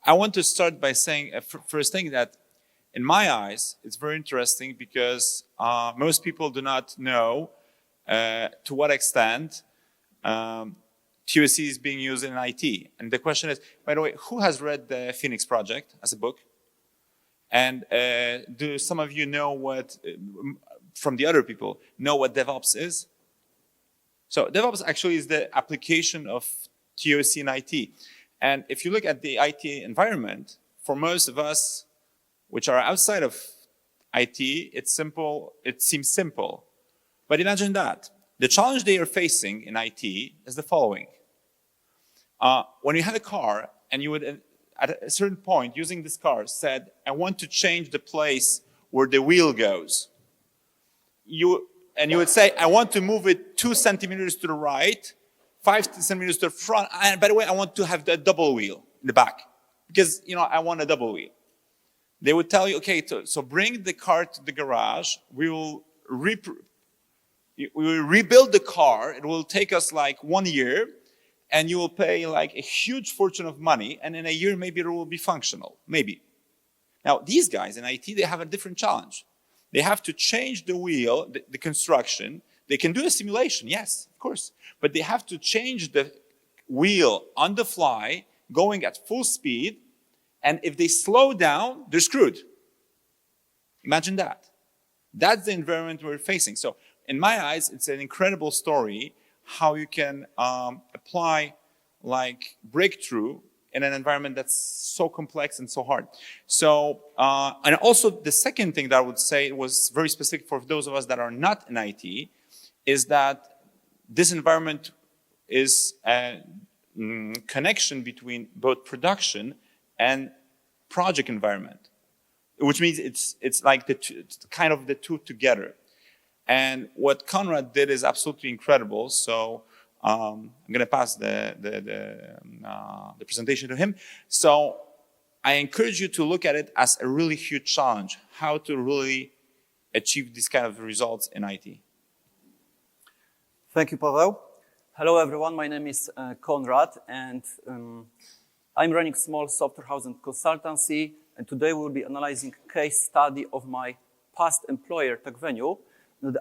I want to start by saying, first thing, that in my eyes, it's very interesting because most people do not know to what extent TOC is being used in IT. And the question is, by the way, who has read the Phoenix Project as a book? And do some of you know what, from the other people, know what DevOps is? So DevOps actually is the application of TOC in IT. And if you look at the IT environment, for most of us, which are outside of IT, it's simple, it seems simple. But imagine that. The challenge they are facing in IT is the following. When you had a car and you would, at a certain point, using this car, said, I want to change the place where the wheel goes. And you would say, I want to move it 2 centimeters to the right, 5 centimeters to the front, and by the way, I want to have the double wheel in the back, because I want a double wheel. They would tell you, okay, so bring the car to the garage, we will rebuild the car, it will take us like 1 year, and you will pay like a huge fortune of money, and in a year maybe it will be functional, maybe. Now these guys in IT, they have a different challenge. They have to change the wheel, the construction. They can do a simulation, yes, of course, but they have to change the wheel on the fly, going at full speed, and if they slow down, they're screwed. Imagine that. That's the environment we're facing. So in my eyes, it's an incredible story how you can apply like breakthrough in an environment that's so complex and so hard. So, and also the second thing that I would say was very specific for those of us that are not in IT, is that this environment is a connection between both production and project environment, which means it's like it's kind of the two together. And what Konrad did is absolutely incredible. So I'm going to pass the presentation to him. So I encourage you to look at it as a really huge challenge, how to really achieve these kind of results in IT. Thank you, Pavel. Hello, everyone. My name is Konrad, and I'm running small software house and consultancy. And today we will be analyzing a case study of my past employer, TechVenue.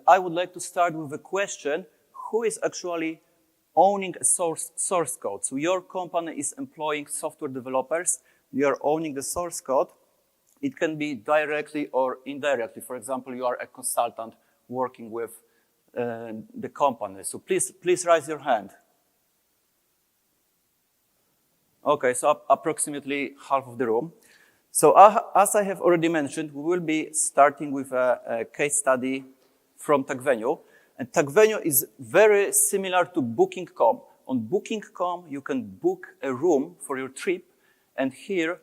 I would like to start with a question: who is actually owning a source code? So your company is employing software developers. You are owning the source code. It can be directly or indirectly. For example, you are a consultant working with the company. So please raise your hand. Okay, so approximately half of the room. So as I have already mentioned, we will be starting with a case study from TechVenue. And TechVenue is very similar to Booking.com. On Booking.com, you can book a room for your trip. And here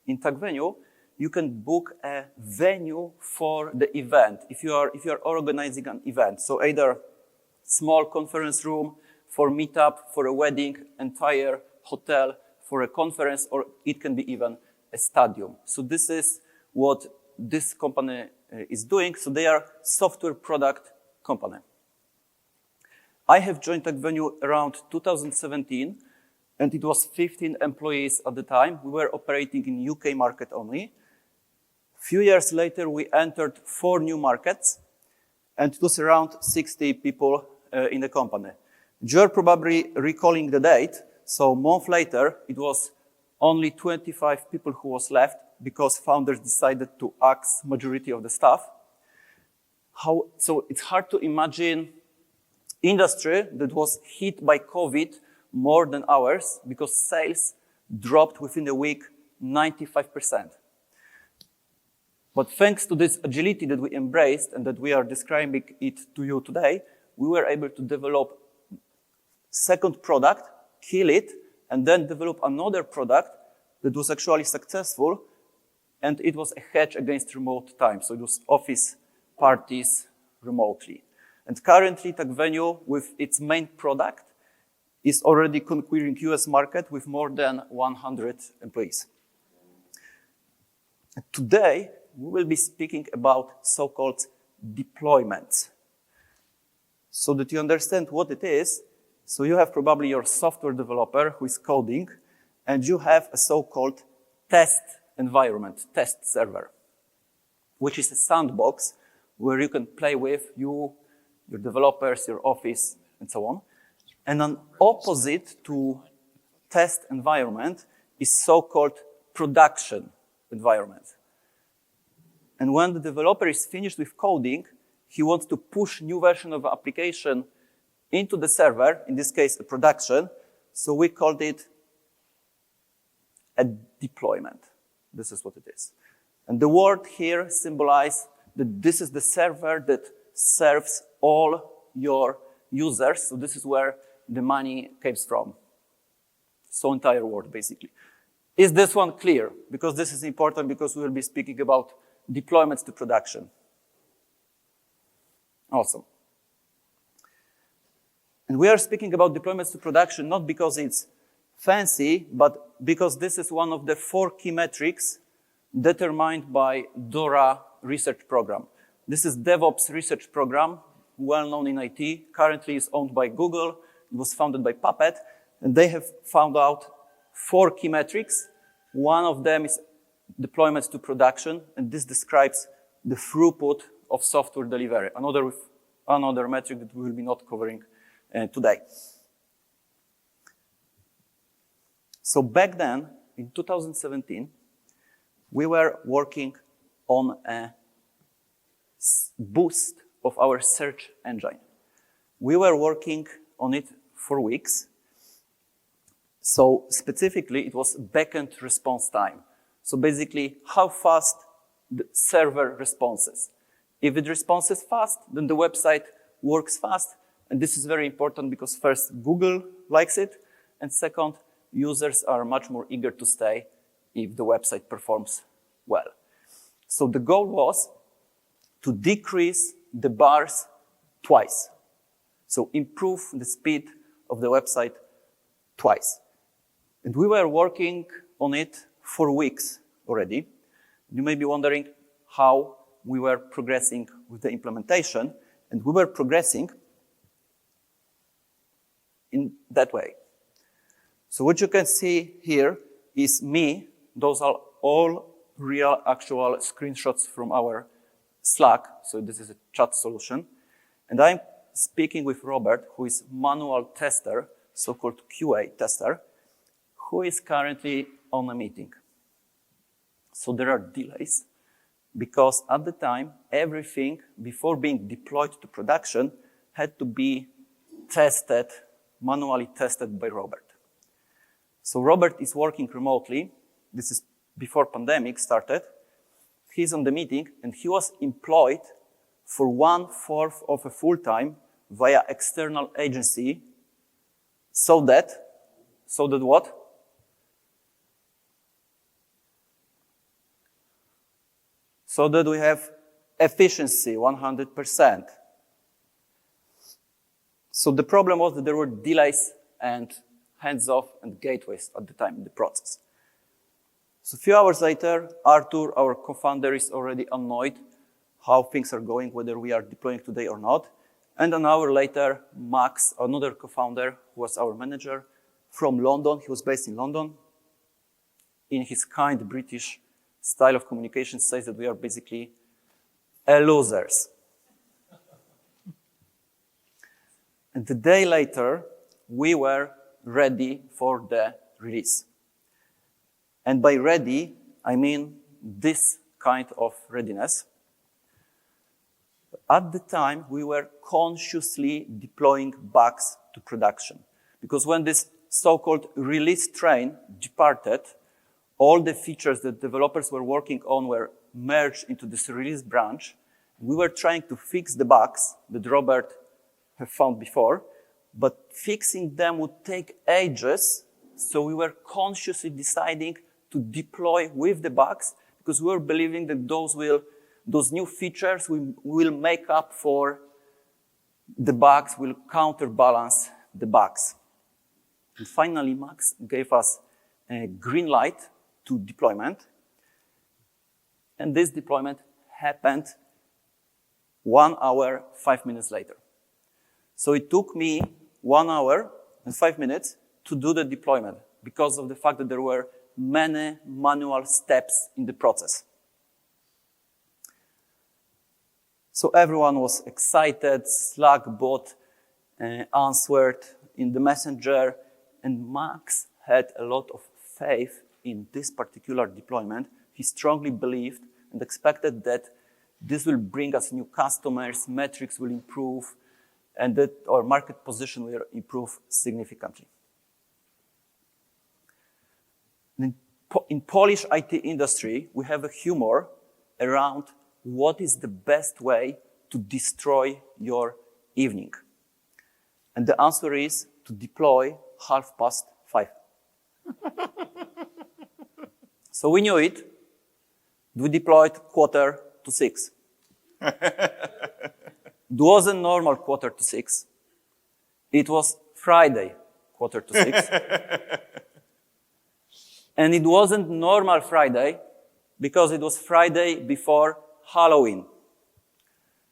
in TechVenue, you can book a venue for the event if you are organizing an event. So either small conference room for meetup, for a wedding, entire hotel for a conference, or it can be even a stadium. So this is what this company is doing. So they are software product company. I have joined TechVenue around 2017, and it was 15 employees at the time. We were operating in UK market only. Few years later, we entered 4 new markets, and it was around 60 people in the company. You're probably recalling the date. So a month later, it was only 25 people who was left because founders decided to axe majority of the staff. So it's hard to imagine industry that was hit by COVID more than ours, because sales dropped within a week 95%. But thanks to this agility that we embraced and that we are describing it to you today, we were able to develop second product, kill it, and then develop another product that was actually successful, and it was a hedge against remote time. So it was office parties remotely. And currently, TechVenue, with its main product, is already conquering US market with more than 100 employees. Today, we will be speaking about so-called deployments. So that you understand what it is, so you have probably your software developer who is coding, and you have a so-called test environment, test server, which is a sandbox where you can play with your developers, your office, and so on. And an opposite to test environment is so-called production environment. And when the developer is finished with coding, he wants to push new version of the application into the server, in this case, a production. So we called it a deployment. This is what it is. And the word here symbolizes that this is the server that serves all your users. So this is where the money comes from. So entire word, basically. Is this one clear? Because this is important because we will be speaking about deployments to production. Awesome. And we are speaking about deployments to production not because it's fancy, but because this is one of the 4 key metrics determined by DORA research program. This is DevOps research program, well known in IT, currently is owned by Google. It was founded by Puppet, and they have found out 4 key metrics. One of them is deployments to production, and this describes the throughput of software delivery, another metric that we will be not covering today. So back then, in 2017, we were working on a boost of our search engine. We were working on it for weeks. So specifically, it was backend response time. So basically, how fast the server responses. If it responses fast, then the website works fast. And this is very important because first, Google likes it. And second, users are much more eager to stay if the website performs well. So the goal was to decrease the bars twice. So improve the speed of the website twice. And we were working on it for weeks already. You may be wondering how we were progressing with the implementation. And we were progressing in that way. So what you can see here is me. Those are all real, actual screenshots from our Slack. So this is a chat solution. And I'm speaking with Robert, who is manual tester, so-called QA tester, who is currently on a meeting. So there are delays because at the time, everything before being deployed to production had to be tested, manually tested by Robert. So Robert is working remotely. This is before pandemic started. He's on the meeting and he was employed for 1/4 of a full-time via external agency so that what? So that we have efficiency 100%. So the problem was that there were delays and hands-off and gateways at the time in the process. So a few hours later, Arthur, our co-founder, is already annoyed how things are going, whether we are deploying today or not. And an hour later, Max, another co-founder, who was our manager from London, he was based in London, in his kind British style of communication says that we are basically losers. And the day later, we were ready for the release. And by ready, I mean this kind of readiness. At the time, we were consciously deploying bugs to production. Because when this so-called release train departed, all the features that developers were working on were merged into this release branch. We were trying to fix the bugs that Robert had found before, but fixing them would take ages, so we were consciously deciding to deploy with the bugs because we were believing that those new features will make up for the bugs, will counterbalance the bugs. And finally, Max gave us a green light to deployment. And this deployment happened 1 hour, 5 minutes later. So it took me 1 hour and 5 minutes to do the deployment because of the fact that there were many manual steps in the process. So everyone was excited, Slack bot answered in the messenger, and Max had a lot of faith in this particular deployment. He strongly believed and expected that this will bring us new customers, metrics will improve, and that our market position will improve significantly. In Polish IT industry, we have a humor around what is the best way to destroy your evening. And the answer is to deploy 5:30. So we knew it. We deployed 5:45. It wasn't normal 5:45. It was Friday 5:45. And it wasn't normal Friday because it was Friday before Halloween.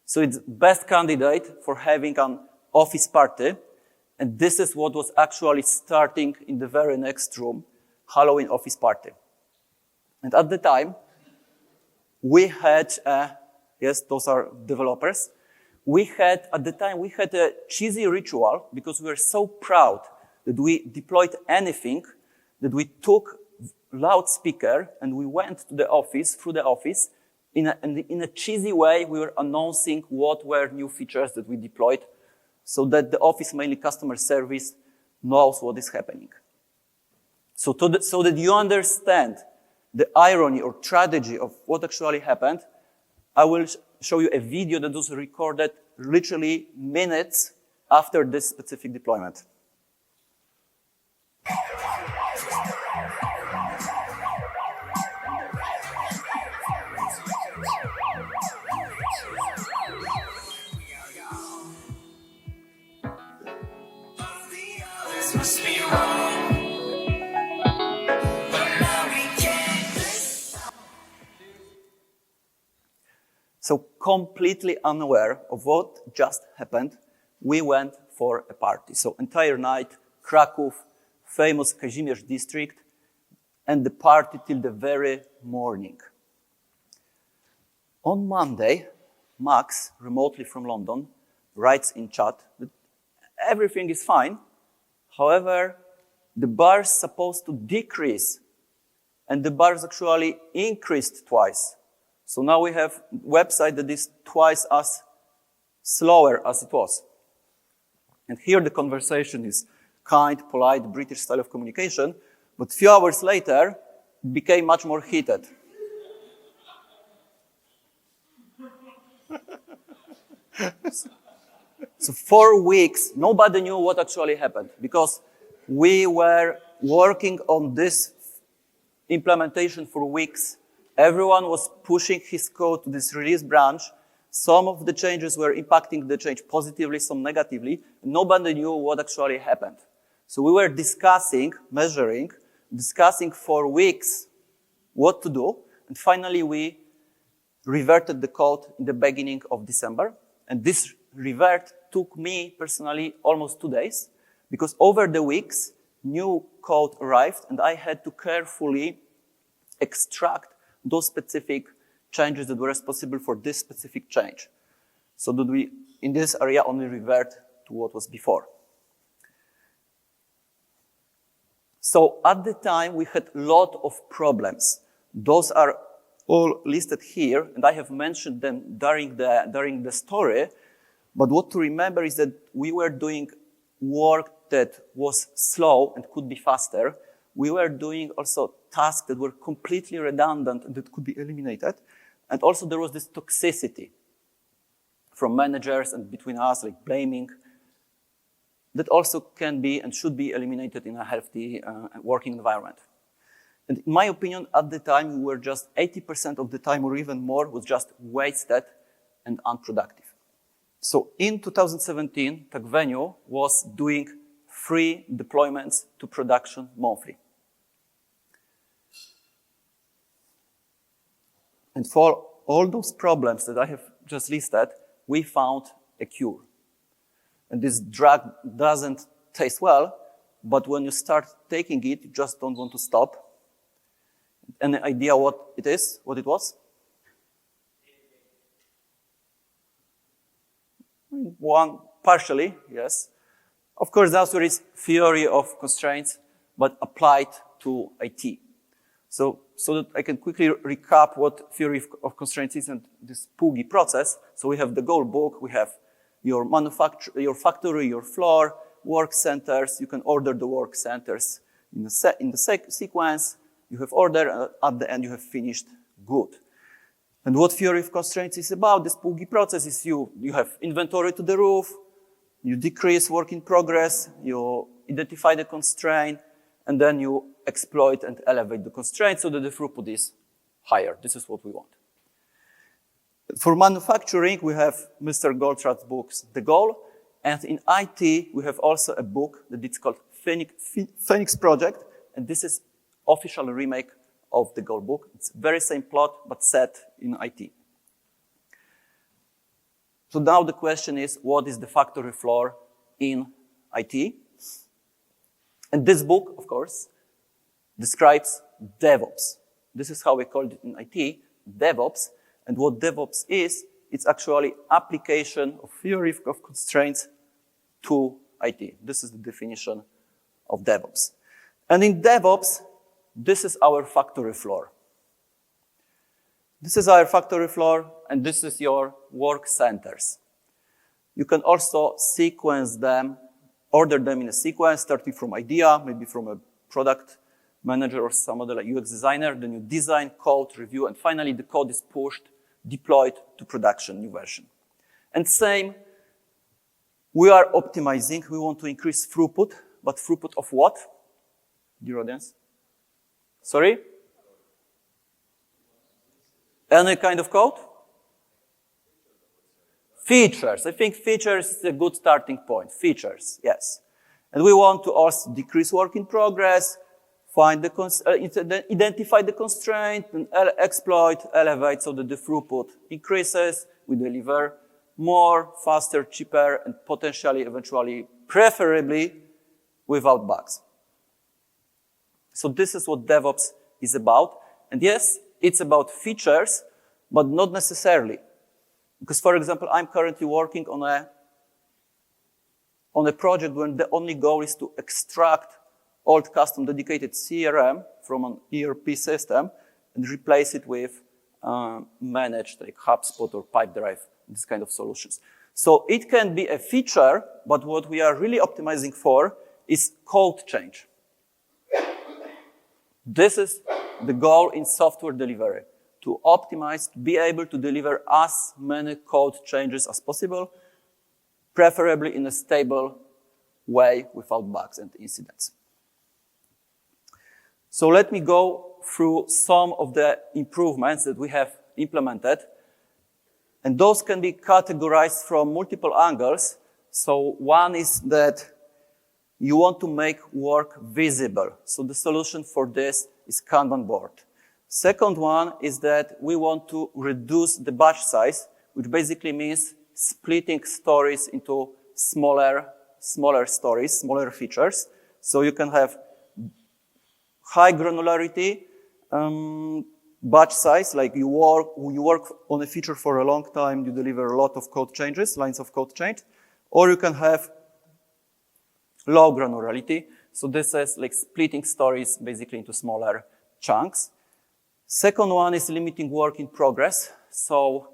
So it's best candidate for having an office party. And this is what was actually starting in the very next room, Halloween office party. And at the time, we had, yes, those are developers. At the time, we had a cheesy ritual because we were so proud that we deployed anything that we took loudspeaker and we went to the office, through the office, in a cheesy way, we were announcing what were new features that we deployed so that the office, mainly customer service, knows what is happening. So that you understand the irony or tragedy of what actually happened, I will show you a video that was recorded literally minutes after this specific deployment. So completely unaware of what just happened, we went for a party. So entire night, Kraków, famous Kazimierz district, and the party till the very morning. On Monday, Max, remotely from London, writes in chat that everything is fine. However, the bar is supposed to decrease, and the bar is actually increased twice. So now we have a website that is twice as slower as it was. And here the conversation is kind, polite, British style of communication, but a few hours later, it became much more heated. So 4 weeks, nobody knew what actually happened because we were working on this implementation for weeks. Everyone was pushing his code to this release branch. Some of the changes were impacting the change positively, some negatively. Nobody knew what actually happened. So we were discussing for weeks what to do. And finally, we reverted the code in the beginning of December. And this revert took me personally almost 2 days because over the weeks, new code arrived and I had to carefully extract those specific changes that were responsible for this specific change. So that we, in this area, only revert to what was before. So at the time, we had a lot of problems. Those are all listed here, and I have mentioned them during the story. But what to remember is that we were doing work that was slow and could be faster. We were doing also tasks that were completely redundant and that could be eliminated. And also there was this toxicity from managers and between us, like blaming, that also can be and should be eliminated in a healthy working environment. And in my opinion, at the time, we were just 80% of the time or even more was just wasted and unproductive. So in 2017, TOC Venue was doing 3 deployments to production monthly. And for all those problems that I have just listed, we found a cure. And this drug doesn't taste well, but when you start taking it, you just don't want to stop. any idea what it is, what it was? One, partially, yes. Of course, the answer is theory of constraints, but applied to IT. So that I can quickly recap what theory of constraints is and this PUGI process. So we have the goal book, we have your your factory, your floor, work centers. You can order the work centers in the sequence. You have order, at the end you have finished good. And what theory of constraints is about, this PUGI process, is you have inventory to the roof, you decrease work in progress, you identify the constraint, and then you exploit and elevate the constraint so that the throughput is higher. This is what we want. For manufacturing, we have Mr. Goldrad's books, The Goal, and in IT, we have also a book that it's called Phoenix Project, and this is official remake of the Goal book. It's very same plot, but set in IT. So now the question is, what is the factory floor in IT? And this book, of course, describes DevOps. This is how we call it in IT, DevOps. And what DevOps is, it's actually application of theory of constraints to IT. This is the definition of DevOps. And in DevOps, this is our factory floor. This is our factory floor, and this is your work centers. You can also sequence them, order them in a sequence, starting from idea, maybe from a product manager or some other like UX designer. Then you design, code, review, and finally the code is pushed, deployed to production, new version. And same, we are optimizing. We want to increase throughput, but throughput of what? Dear audience? Sorry? Any kind of code? Features. I think features is a good starting point. Features, yes. And we want to also decrease work in progress, find the identify the constraint, and exploit, elevate so that the throughput increases. We deliver more, faster, cheaper, and potentially, eventually, preferably, without bugs. So this is what DevOps is about. And yes, it's about features, but not necessarily. Because, for example, I'm currently working on a project where the only goal is to extract old custom dedicated CRM from an ERP system and replace it with managed like HubSpot or Pipedrive, this kind of solutions. So it can be a feature, but what we are really optimizing for is code change. This is the goal in software delivery, to optimize, to be able to deliver as many code changes as possible, preferably in a stable way without bugs and incidents. So let me go through some of the improvements that we have implemented. And those can be categorized from multiple angles. So one is that you want to make work visible. So the solution for this is Kanban board. Second one is that we want to reduce the batch size, which basically means splitting stories into smaller stories, smaller features. So you can have high granularity, batch size, like you work on a feature for a long time, you deliver a lot of code changes, lines of code change, or you can have low granularity. So this is like splitting stories basically into smaller chunks. Second one is limiting work in progress. So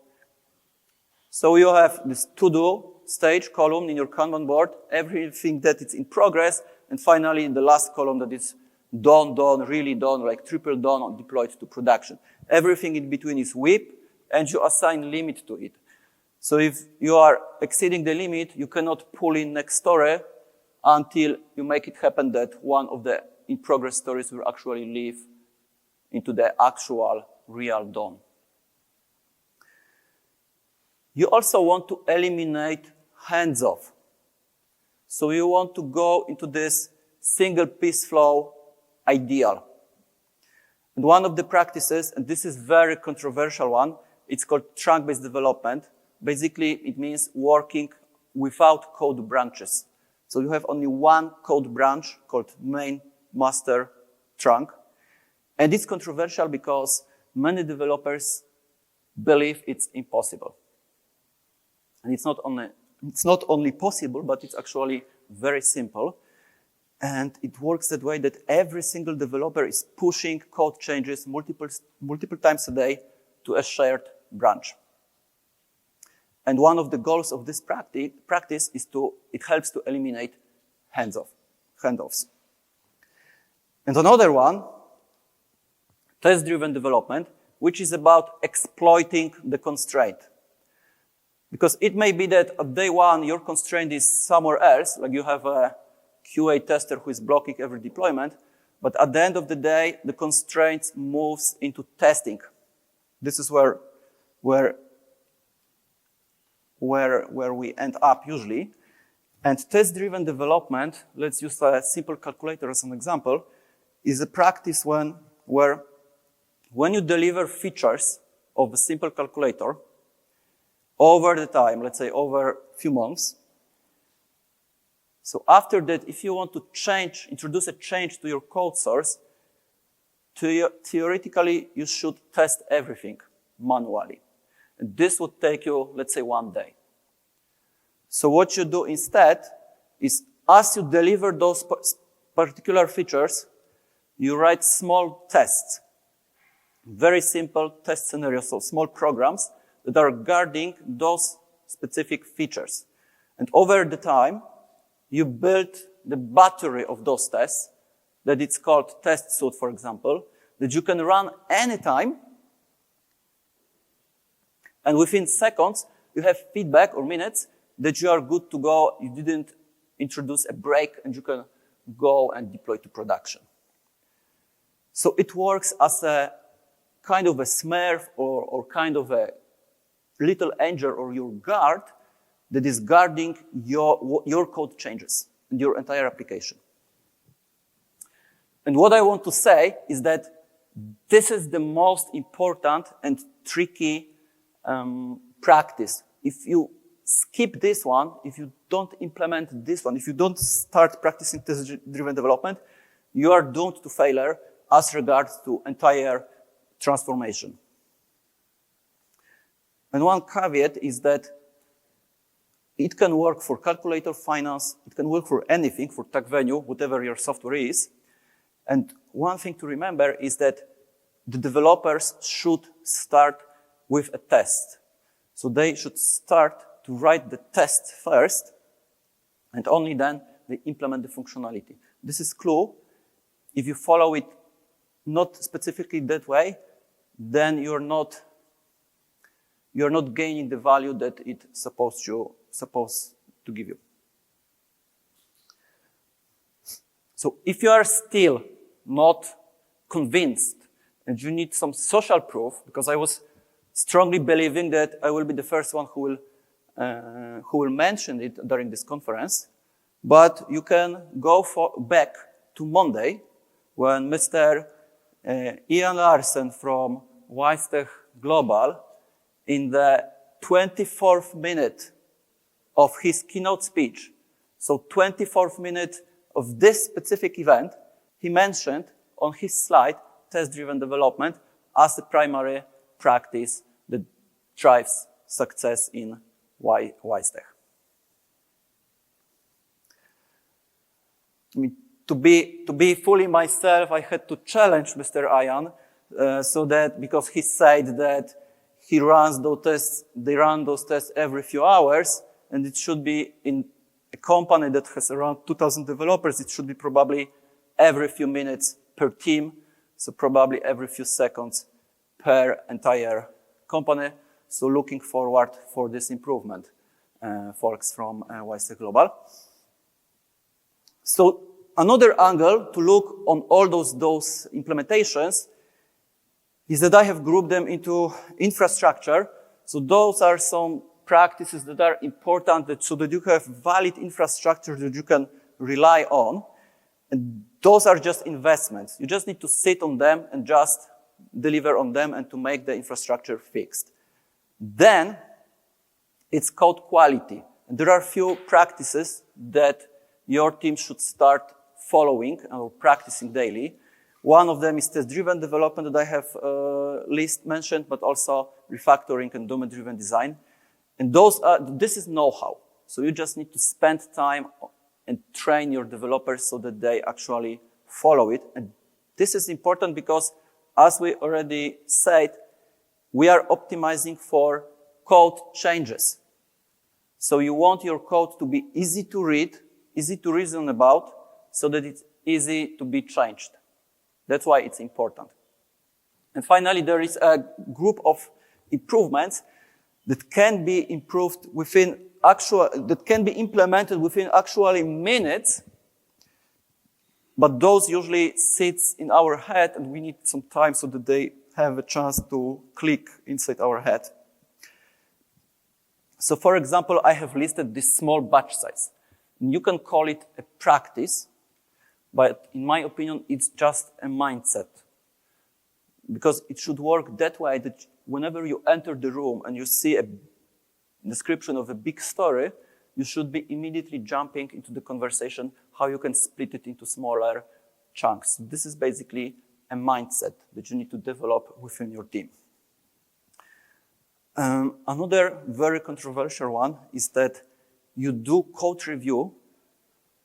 you have this to-do stage column in your Kanban board, everything that is in progress, and finally in the last column that is done, really done, like triple done or deployed to production. Everything in between is WIP, and you assign limit to it. So if you are exceeding the limit, you cannot pull in next story until you make it happen that one of the in-progress stories will actually live into the actual real done. You also want to eliminate hands-off. So you want to go into this single piece flow ideal. And one of the practices, and this is very controversial one, it's called trunk-based development. Basically, it means working without code branches. So you have only one code branch called main master trunk. And it's controversial because many developers believe it's impossible. And it's not only possible, but it's actually very simple. And it works that way that every single developer is pushing code changes multiple times a day to a shared branch. And one of the goals of this practice is it helps to eliminate handoffs. And another one, test-driven development, which is about exploiting the constraint. Because it may be that at day one, your constraint is somewhere else, like you have a QA tester who is blocking every deployment, but at the end of the day, the constraint moves into testing. This is where we end up usually. And test-driven development, let's use a simple calculator as an example, is a practice where when you deliver features of a simple calculator over the time, let's say over a few months, so after that, if you want to introduce a change to your code source, theoretically, you should test everything manually. And this would take you, let's say, 1 day. So what you do instead is, as you deliver those particular features, you write small tests, very simple test scenarios, so small programs that are guarding those specific features. And over the time, you build the battery of those tests, that it's called test suite, for example, that you can run anytime. And within seconds, you have feedback or minutes that you are good to go. You didn't introduce a break, and you can go and deploy to production. So it works as a kind of a smurf or kind of a little angel or your guard that is guarding your code changes and your entire application. And what I want to say is that this is the most important and tricky practice. If you skip this one, if you don't implement this one, if you don't start practicing test-driven development, you are doomed to failure as regards to entire transformation. And one caveat is that it can work for calculator finance, it can work for anything, for tag venue, whatever your software is. And one thing to remember is that the developers should start with a test. So they should start to write the test first, and only then they implement the functionality. This is clue. If you follow it not specifically that way, then you're not gaining the value that it's supposed to give you. So if you are still not convinced and you need some social proof, because I was strongly believing that I will be the first one who will mention it during this conference, but you can go back to Monday when Mr. Ian Larsen from WARSZTATY Global, in the 24th minute of his keynote speech, so 24th minute of this specific event, he mentioned on his slide test-driven development as the primary practice that drives success in WARSZTATY. I mean, to be fully myself, I had to challenge Mr. Ian, because he said that they run those tests every few hours, and it should be in a company that has around 2,000 developers, it should be probably every few minutes per team, so probably every few seconds per entire company. So looking forward for this improvement, folks from WARSZTATY Global. So another angle to look on all those implementations is that I have grouped them into infrastructure. So those are some practices that are important so that you have valid infrastructure that you can rely on. And those are just investments. You just need to sit on them and just deliver on them and to make the infrastructure fixed. Then it's code quality. And there are few practices that your team should start following or practicing daily. One of them is test-driven development that I have mentioned, but also refactoring and domain-driven design. And this is know-how. So you just need to spend time and train your developers so that they actually follow it. And this is important because, as we already said, we are optimizing for code changes. So you want your code to be easy to read, easy to reason about, so that it's easy to be changed. That's why it's important. And finally, there is a group of improvements that can be improved that can be implemented within actually minutes, but those usually sits in our head and we need some time so that they have a chance to click inside our head. So for example, I have listed this small batch size. You can call it a practice, but in my opinion, it's just a mindset. Because it should work that way that whenever you enter the room and you see a description of a big story, you should be immediately jumping into the conversation how you can split it into smaller chunks. This is basically a mindset that you need to develop within your team. Another very controversial one is that you do code review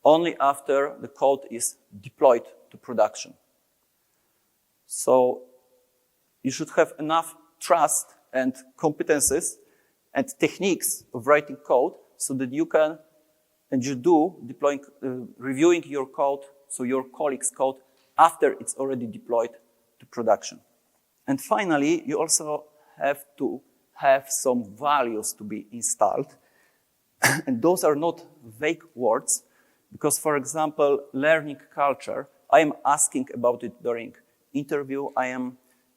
only after the code is deployed to production. So you should have enough trust and competences and techniques of writing code so that you can, and you do, reviewing your code, so your colleagues' code, after it's already deployed to production. And finally, you also have to have some values to be installed. And those are not vague words, because, for example, learning culture, I am asking about it during interview.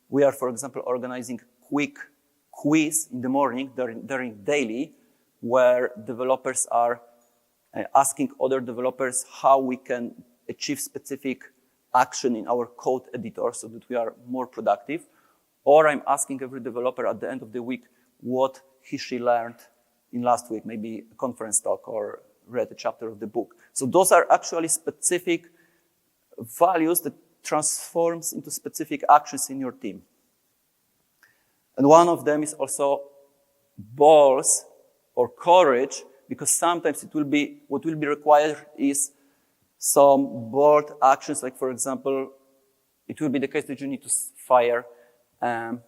We are, for example, organizing quick quiz in the morning during daily, where developers are asking other developers how we can achieve specific action in our code editor so that we are more productive. Or I'm asking every developer at the end of the week what she learned in last week, maybe a conference talk or read a chapter of the book. So those are actually specific values that transforms into specific actions in your team. And one of them is also balls or courage, because sometimes what will be required is some bold actions, like, for example, it will be the case that you need to fire an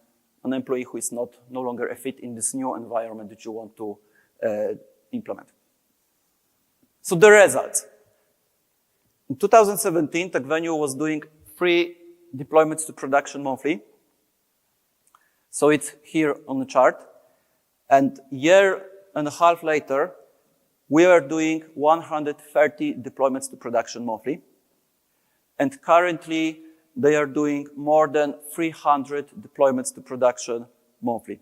employee who is no longer a fit in this new environment that you want to implement. So the results. In 2017, TechVenue was doing 3 deployments to production monthly. So it's here on the chart. And year and a half later, we are doing 130 deployments to production monthly. And currently, they are doing more than 300 deployments to production monthly.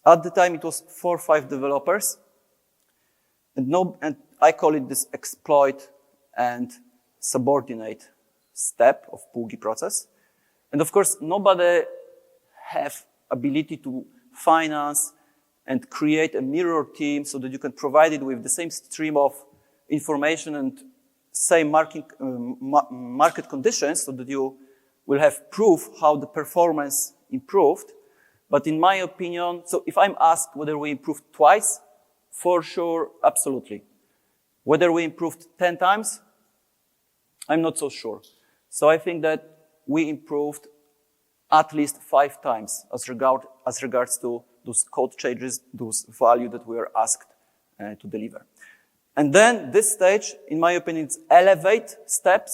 At the time, it was 4 or 5 developers. And I call it this exploit and subordinate step of PUGI process. And of course, nobody have ability to finance and create a mirror team so that you can provide it with the same stream of information and same market conditions so that you will have proof how the performance improved. But in my opinion, so if I'm asked whether we improved twice, for sure, absolutely. Whether we improved 10 times, I'm not so sure. So I think that we improved at least 5 times as regards to those code changes, those value that we are asked to deliver. And then this stage, in my opinion, it's elevate step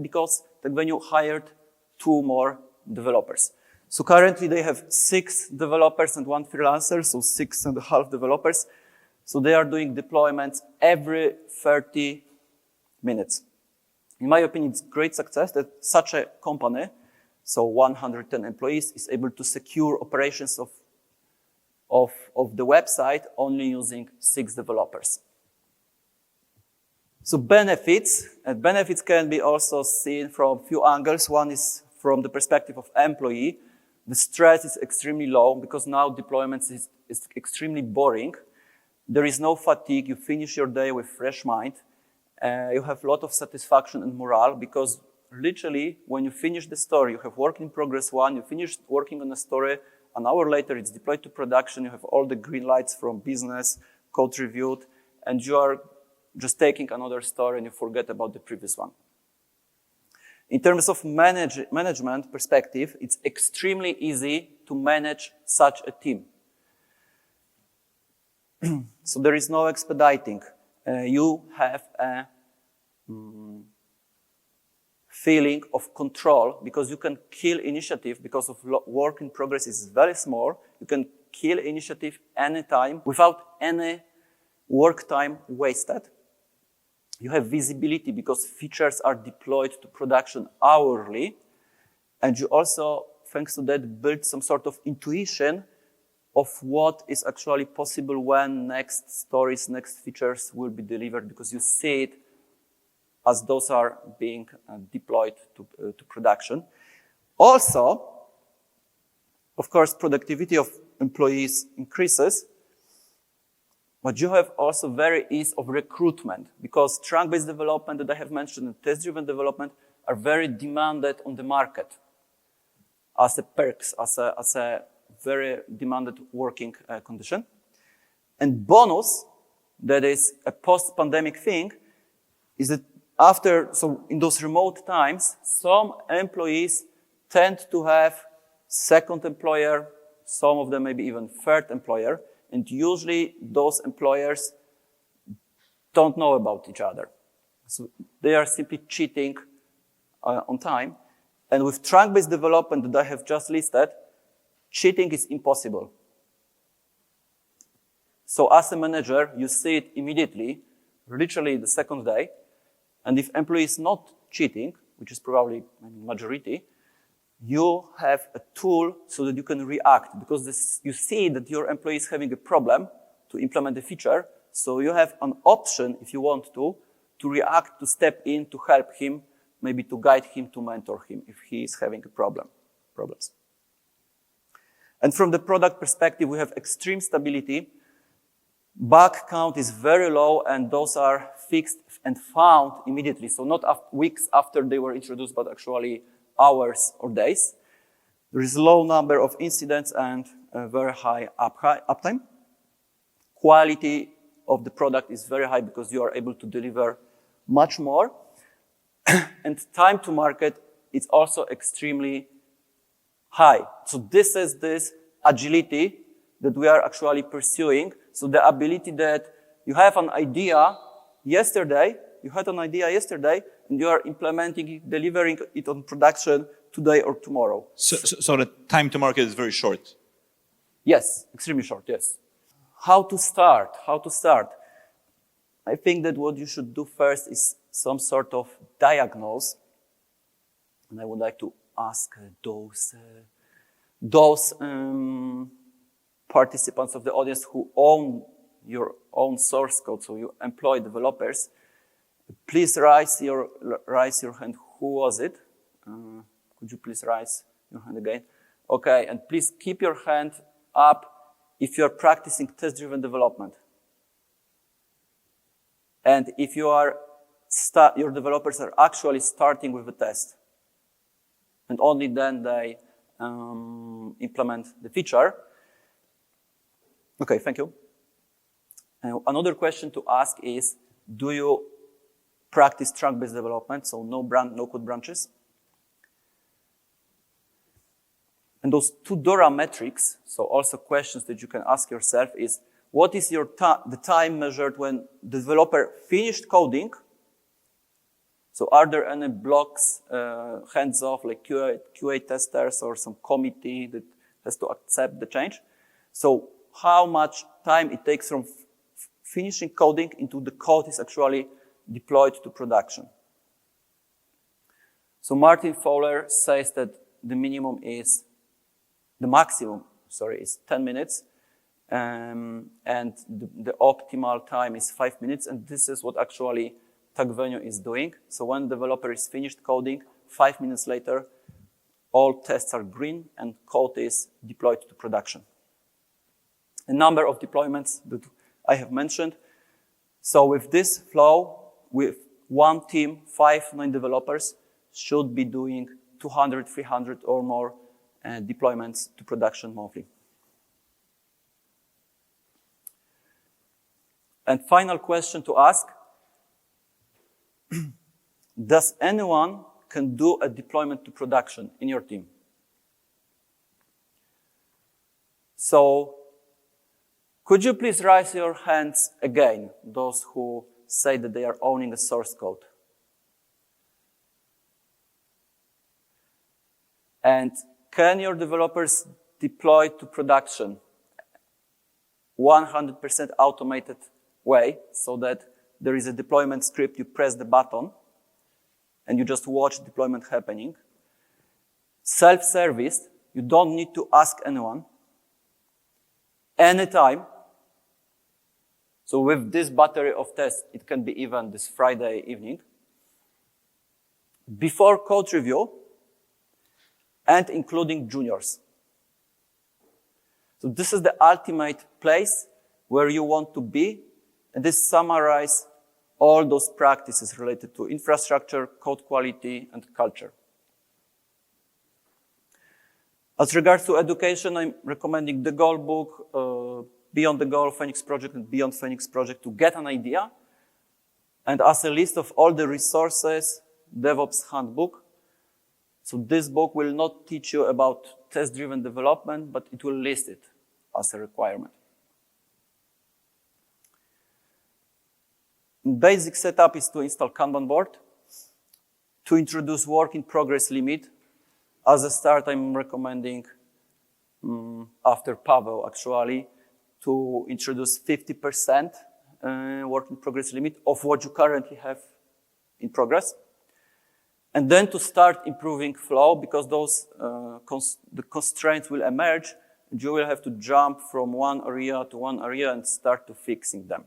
because TechVenue hired 2 more developers. So currently they have 6 developers and 1 freelancer, so 6.5 developers. So they are doing deployments every 30 minutes. In my opinion, it's great success that such a company, so 110 employees, is able to secure operations of the website only using 6 developers. So benefits, and benefits can be also seen from a few angles. One is from the perspective of employee. The stress is extremely low because now deployments is extremely boring. There is no fatigue. You finish your day with fresh mind. You have a lot of satisfaction and morale because literally when you finish the story, you have work in progress 1, you finish working on a story, an hour later it's deployed to production, you have all the green lights from business, code reviewed, and you are just taking another story and you forget about the previous one. In terms of management perspective, it's extremely easy to manage such a team. So there is no expediting. You have a feeling of control because you can kill initiative because of work in progress is very small. You can kill initiative anytime without any work time wasted. You have visibility because features are deployed to production hourly. And you also, thanks to that, build some sort of intuition of what is actually possible when next stories, next features will be delivered because you see it as those are being deployed to production. Also, of course, productivity of employees increases, but you have also very ease of recruitment because trunk-based development that I have mentioned and test-driven development are very demanded on the market as a perks, as a very demanded working condition. And bonus, that is a post-pandemic thing, is that so in those remote times, some employees tend to have second employer, some of them maybe even third employer, and usually those employers don't know about each other. So they are simply cheating on time. And with trunk-based development that I have just listed, cheating is impossible. So as a manager, you see it immediately, literally the second day. And if employee is not cheating, which is probably majority, you have a tool so that you can react because you see that your employee is having a problem to implement the feature. So you have an option, if you want to react, to step in, to help him, maybe to guide him, to mentor him if he is having a problems. And from the product perspective, we have extreme stability. Bug count is very low, and those are fixed and found immediately. So not weeks after they were introduced, but actually hours or days. There is a low number of incidents and a very high uptime. Quality of the product is very high because you are able to deliver much more. And time to market is also extremely high. So this is this agility that we are actually pursuing. So the ability that you have an idea yesterday, and you are implementing it, delivering it on production today or tomorrow. So the time to market is very short? Yes, extremely short, yes. How to start? I think that what you should do first is some sort of diagnose. And I would like to ask those participants of the audience who own your own source code, so you employ developers, please raise your hand. Who was it? Could you please raise your hand again? Okay, and please keep your hand up if you are practicing test-driven development. And if you are your developers are actually starting with a test. And only then they implement the feature. Okay, thank you. Another question to ask is, do you practice trunk-based development, so no code branches? And those two DORA metrics, so also questions that you can ask yourself is, what is the time measured when the developer finished coding? So are there any blocks, hands off, like QA testers or some committee that has to accept the change? So how much time it takes from finishing coding into the code is actually deployed to production. So Martin Fowler says that the maximum is 10 minutes, and the optimal time is 5 minutes, and this is what actually TagVenue is doing. So when the developer is finished coding, 5 minutes later, all tests are green and code is deployed to production. A number of deployments that I have mentioned. So with this flow, one team, 5, 9 developers, should be doing 200, 300 or more deployments to production monthly. And final question to ask, does anyone can do a deployment to production in your team? So, could you please raise your hands again, those who say that they are owning a source code? And can your developers deploy to production 100% automated way, so that there is a deployment script, you press the button, and you just watch deployment happening. Self-service, you don't need to ask anyone. Anytime. So with this battery of tests, it can be even this Friday evening. Before code review, and including juniors. So this is the ultimate place where you want to be, and this summarizes all those practices related to infrastructure, code quality, and culture. As regards to education, I'm recommending the Goal book, Beyond the Goal, Phoenix Project, and Beyond Phoenix Project to get an idea. And as a list of all the resources, DevOps Handbook. So this book will not teach you about test-driven development, but it will list it as a requirement. Basic setup is to install Kanban board, to introduce work in progress limit. As a start, I'm recommending, after Pavel actually, to introduce 50% work in progress limit of what you currently have in progress. And then to start improving flow, because those the constraints will emerge, and you will have to jump from one area to one area and start to fixing them.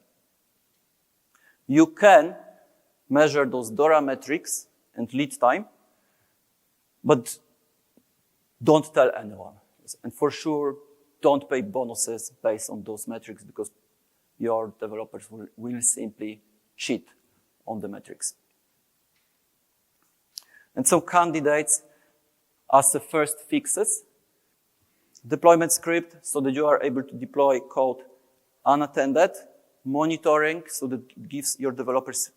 You can measure those DORA metrics and lead time, but don't tell anyone. And for sure, don't pay bonuses based on those metrics, because your developers will simply cheat on the metrics. And some candidates as the first fixes. Deployment script, so that you are able to deploy code unattended. Monitoring, so that it gives your developers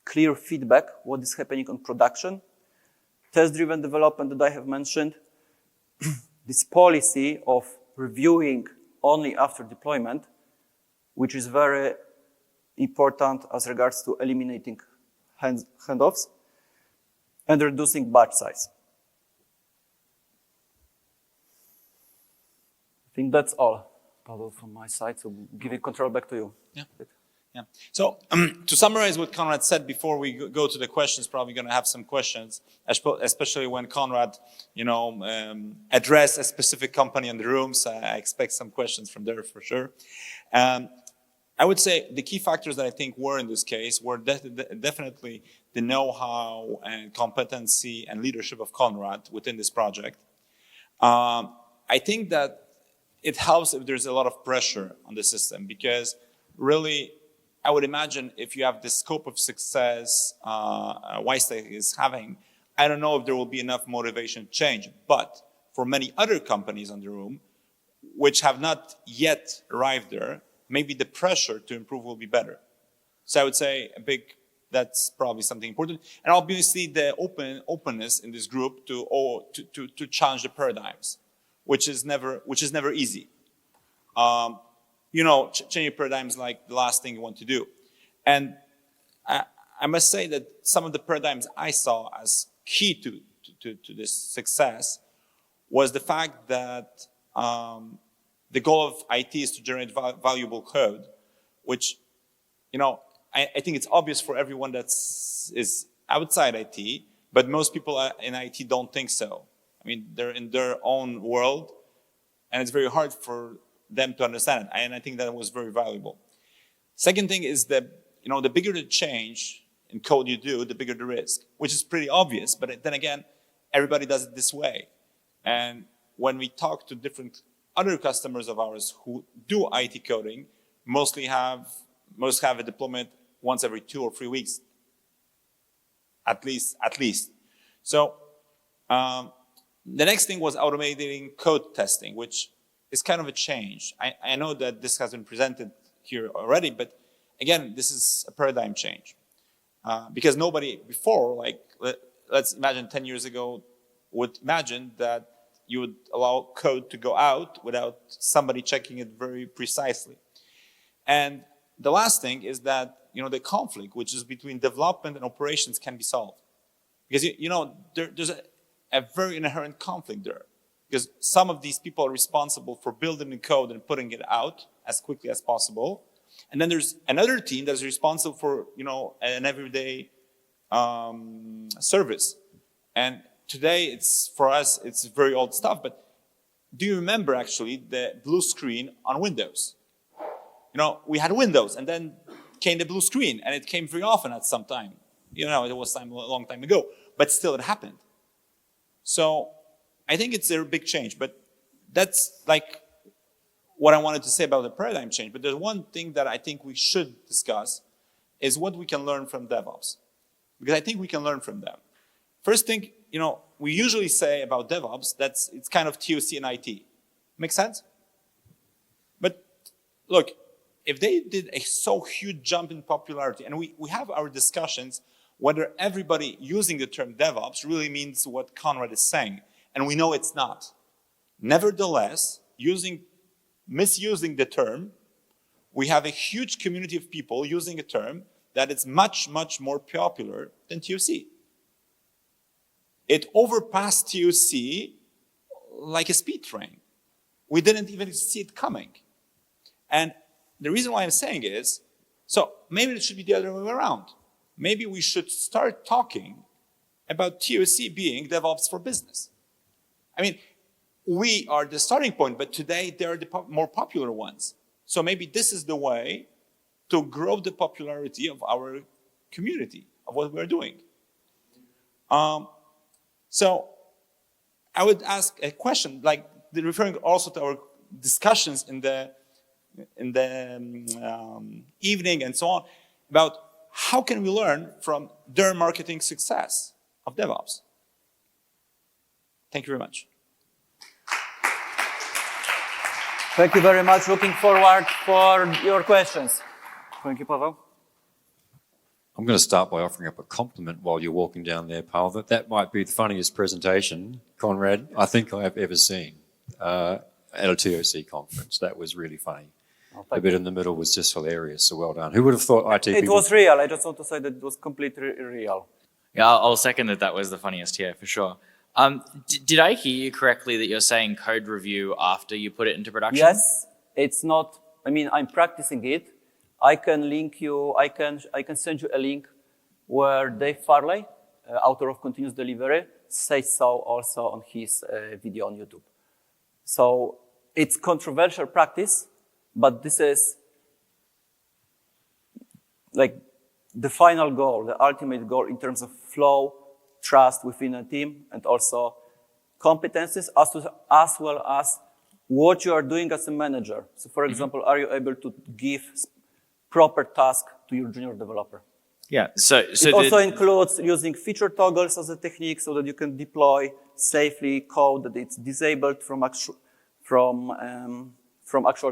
clear feedback what is happening on production. Test-driven development that I have mentioned. This policy of reviewing only after deployment, which is very important as regards to eliminating handoffs and reducing batch size. I think that's all, Pavel, from my side. So giving control back to you. Yeah. Yeah. So to summarize what Konrad said before we go to the questions, probably going to have some questions, especially when Konrad, address a specific company in the room. So I expect some questions from there for sure. I would say the key factors that I think were in this case were definitely the know-how and competency and leadership of Konrad within this project. I think that it helps if there's a lot of pressure on the system, because really, I would imagine if you have the scope of success WARSZTAT is having, I don't know if there will be enough motivation to change. But for many other companies in the room, which have not yet arrived there, maybe the pressure to improve will be better. So I would say that's probably something important. And obviously the openness in this group to challenge the paradigms, which is never easy. Changing paradigms like the last thing you want to do. And I must say that some of the paradigms I saw as key to this success was the fact that the goal of IT is to generate valuable code, which, I think it's obvious for everyone that is outside IT, but most people in IT don't think so. I mean, they're in their own world, and it's very hard for them to understand it. And I think that was very valuable. Second thing is that, the bigger the change in code you do, the bigger the risk, which is pretty obvious. But then again, everybody does it this way. And when we talk to different other customers of ours who do IT coding, most have a deployment once every 2 or 3 weeks. At least. So the next thing was automating code testing, which is kind of a change. I know that this has been presented here already, but again, this is a paradigm change. Because nobody before, like, let's imagine 10 years ago, would imagine that you would allow code to go out without somebody checking it very precisely. And the last thing is that, the conflict, which is between development and operations, can be solved. Because, there's a very inherent conflict there. Because some of these people are responsible for building the code and putting it out as quickly as possible. And then there's another team that's responsible for, an everyday service. And today, for us, it's very old stuff. But do you remember, actually, the blue screen on Windows? We had Windows, and then came the blue screen, and it came very often at some time. It was a long time ago, but still it happened. So I think it's a big change, but that's like what I wanted to say about the paradigm change. But there's one thing that I think we should discuss is what we can learn from DevOps, because I think we can learn from them. First thing, we usually say about DevOps it's kind of TOC and IT. Make sense? But look, if they did a so huge jump in popularity, and we have our discussions whether everybody using the term DevOps really means what Konrad is saying, and we know it's not. Nevertheless, misusing the term, we have a huge community of people using a term that is much, much more popular than TOC. It overpassed TOC like a speed train. We didn't even see it coming. And the reason why I'm saying is, so maybe it should be the other way around. Maybe we should start talking about TOC being DevOps for business. I mean, we are the starting point, but today they're the more popular ones. So maybe this is the way to grow the popularity of our community, of what we're doing. So I would ask a question, like referring also to our discussions in the evening and so on, about how can we learn from their marketing success of DevOps. Thank you very much. Thank you very much. Looking forward for your questions. Thank you, Pavel. I'm going to start by offering up a compliment while you're walking down there, Pavel. That might be the funniest presentation, Konrad, I think I have ever seen at a TOC conference. That was really funny. Oh, the bit in the middle was just hilarious, so well done. Who would have thought IT It people... was real. I just want to say that it was completely real. Yeah, I'll second that was the funniest here, for sure. Did I hear you correctly that you're saying code review after you put it into production? Yes, it's not, I'm practicing it. I can link you, I can send you a link where Dave Farley, author of Continuous Delivery, says so also on his video on YouTube. So it's controversial practice, but this is like the final goal, the ultimate goal in terms of flow, trust within a team, and also competencies, as well as what you are doing as a manager. So for example, are you able to give proper task to your junior developer? Yeah, so it also includes using feature toggles as a technique so that you can deploy safely code that it's disabled from actual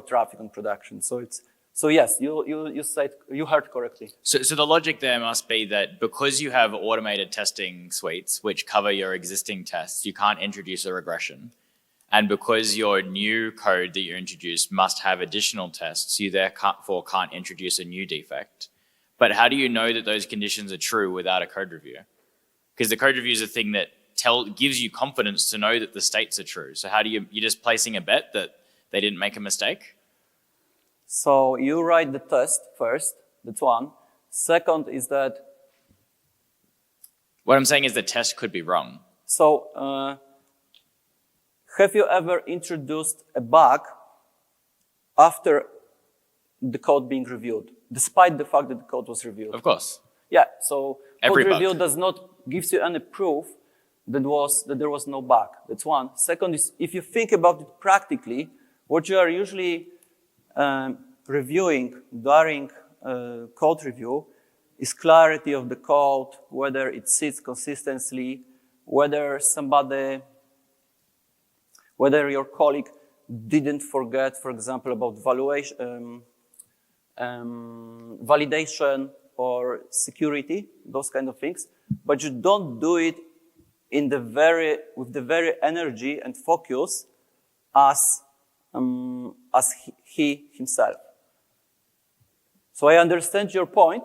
traffic on production. So yes, you heard correctly. So the logic there must be that because you have automated testing suites which cover your existing tests, you can't introduce a regression. And because your new code that you introduce must have additional tests, you therefore can't introduce a new defect. But how do you know that those conditions are true without a code review? Because the code review is a thing that gives you confidence to know that the states are true. So how do you're just placing a bet that they didn't make a mistake? So you write the test first, that's one. Second is that... What I'm saying is the test could be wrong. So have you ever introduced a bug after the code being reviewed, despite the fact that the code was reviewed? Of course. Yeah, so Every code bug. review gives you any proof that there was no bug. That's one. Second is, if you think about it practically, what you are usually reviewing during code review is clarity of the code, whether it sits consistently, whether your colleague didn't forget, for example, about validation or security, those kind of things, but you don't do it with the very energy and focus as he himself. So I understand your point.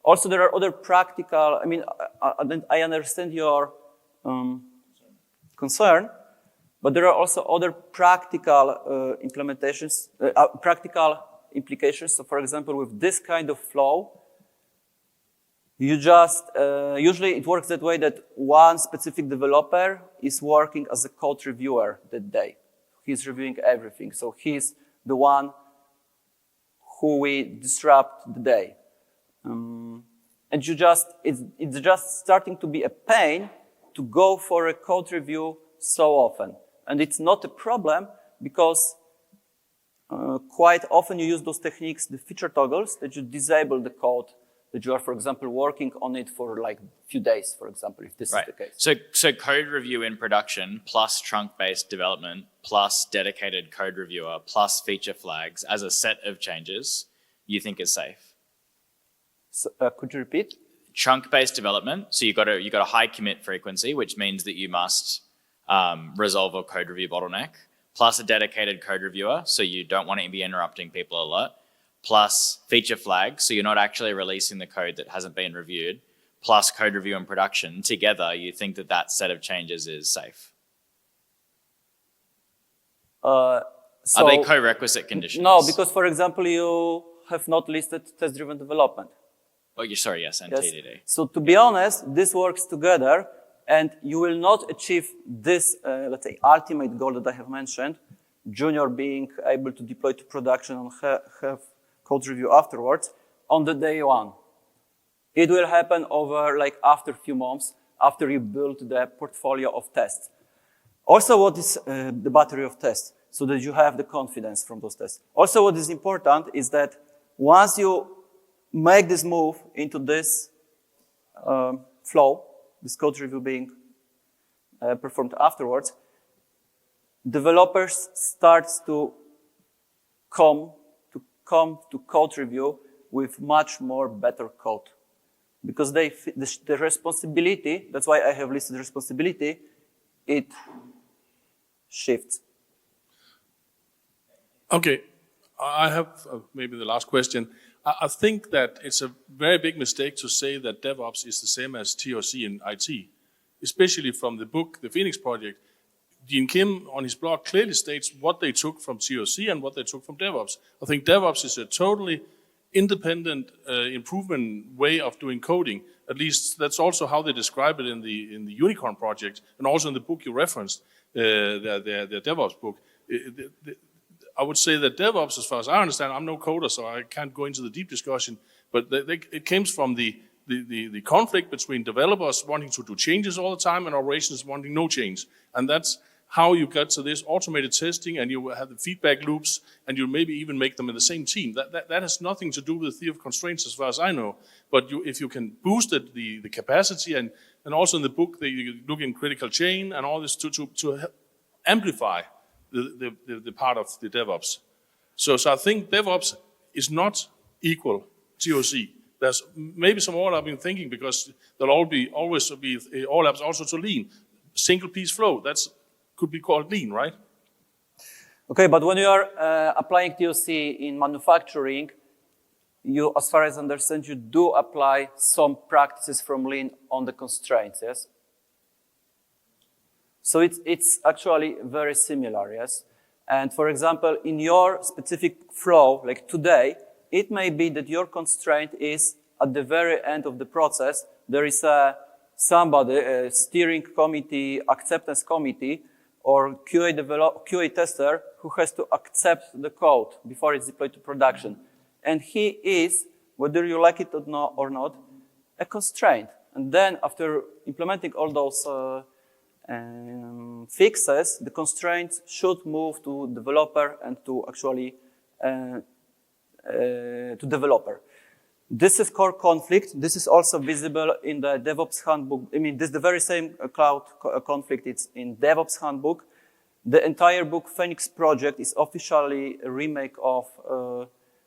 Also, there are other practical, I understand your concern, but there are also other practical practical implications. So, for example, with this kind of flow, you just, usually it works that way that one specific developer is working as a code reviewer that day. He's reviewing everything. So he's the one who we disrupt the day. And it's just starting to be a pain to go for a code review so often. And it's not a problem because quite often you use those techniques, the feature toggles, that you disable the code that you are, for example, working on it for like a few days, for example, if this is the case. So code review in production plus trunk-based development plus dedicated code reviewer plus feature flags as a set of changes you think is safe? So, could you repeat? Trunk-based development. So you got a high commit frequency, which means that you must resolve a code review bottleneck, plus a dedicated code reviewer, so you don't want to be interrupting people a lot, plus feature flags, so you're not actually releasing the code that hasn't been reviewed, plus code review and production. Together, you think that set of changes is safe? Are they co-requisite conditions? No, because, for example, you have not listed test-driven development. Oh, yes, and Yes. TDD. So to be honest, this works together, and you will not achieve this, let's say, ultimate goal that I have mentioned, Junior being able to deploy to production and have code review afterwards, on the day one. It will happen over, like, after a few months, after you build the portfolio of tests. Also, what is the battery of tests, so that you have the confidence from those tests. Also, what is important is that once you make this move into this flow, this code review being performed afterwards, developers start to come to code review with much more better code. Because the responsibility, that's why I have listed responsibility, it shifts. Okay, I have maybe the last question. I think that it's a very big mistake to say that DevOps is the same as TOC in IT, especially from the book, The Phoenix Project. Dean Kim on his blog clearly states what they took from TOC and what they took from DevOps. I think DevOps is a totally independent improvement way of doing coding. At least that's also how they describe it in the Unicorn project, and also in the book you referenced, their DevOps book. I would say that DevOps, as far as I understand, I'm no coder, so I can't go into the deep discussion, but it comes from the conflict between developers wanting to do changes all the time and operations wanting no change. And that's how you got to this automated testing, and you have the feedback loops, and you maybe even make them in the same team. That has nothing to do with the theory of constraints as far as I know. But if you can boost it, the capacity, and also in the book, they look in critical chain and all this to amplify the part of the DevOps. So I think DevOps is not equal TOC. There's maybe some overlap in thinking, because there'll always be overlaps also to lean. Single piece flow, could be called lean, right? Okay, but when you are applying TOC in manufacturing, you, as far as I understand, you do apply some practices from lean on the constraints, yes? So it's actually very similar, yes? And for example, in your specific flow, like today, it may be that your constraint is at the very end of the process, there is somebody, a steering committee, acceptance committee, or QA tester who has to accept the code before it's deployed to production. And he is, whether you like it or not, a constraint. And then after implementing all those fixes, the constraints should move to developer and to actually to developer. This is core conflict. This is also visible in the DevOps handbook. I mean, this is the very same cloud conflict. It's in DevOps handbook. The entire book, Phoenix Project, is officially a remake of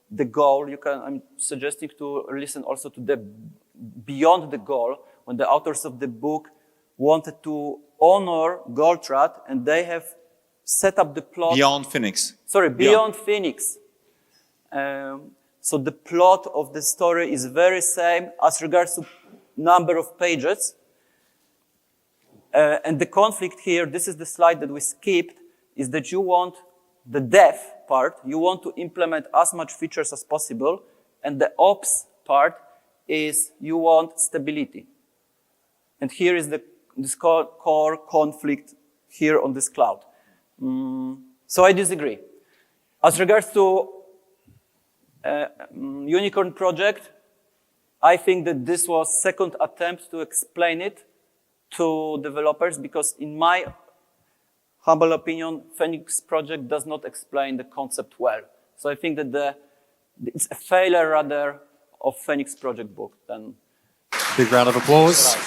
the goal. I'm suggesting to listen also to the Beyond the Goal, when the authors of the book wanted to honor Goldratt, and they have set up the plot. Beyond Phoenix. Sorry, Beyond Phoenix. So the plot of the story is very same as regards to number of pages. And the conflict here, this is the slide that we skipped, is that you want the dev part, you want to implement as much features as possible, and the ops part is you want stability. And here is this core conflict here on this cloud. So I disagree. As regards to Unicorn project, I think that this was second attempt to explain it to developers, because in my humble opinion, Phoenix project does not explain the concept well. So I think that it's a failure rather of Phoenix project book than. Big round of applause.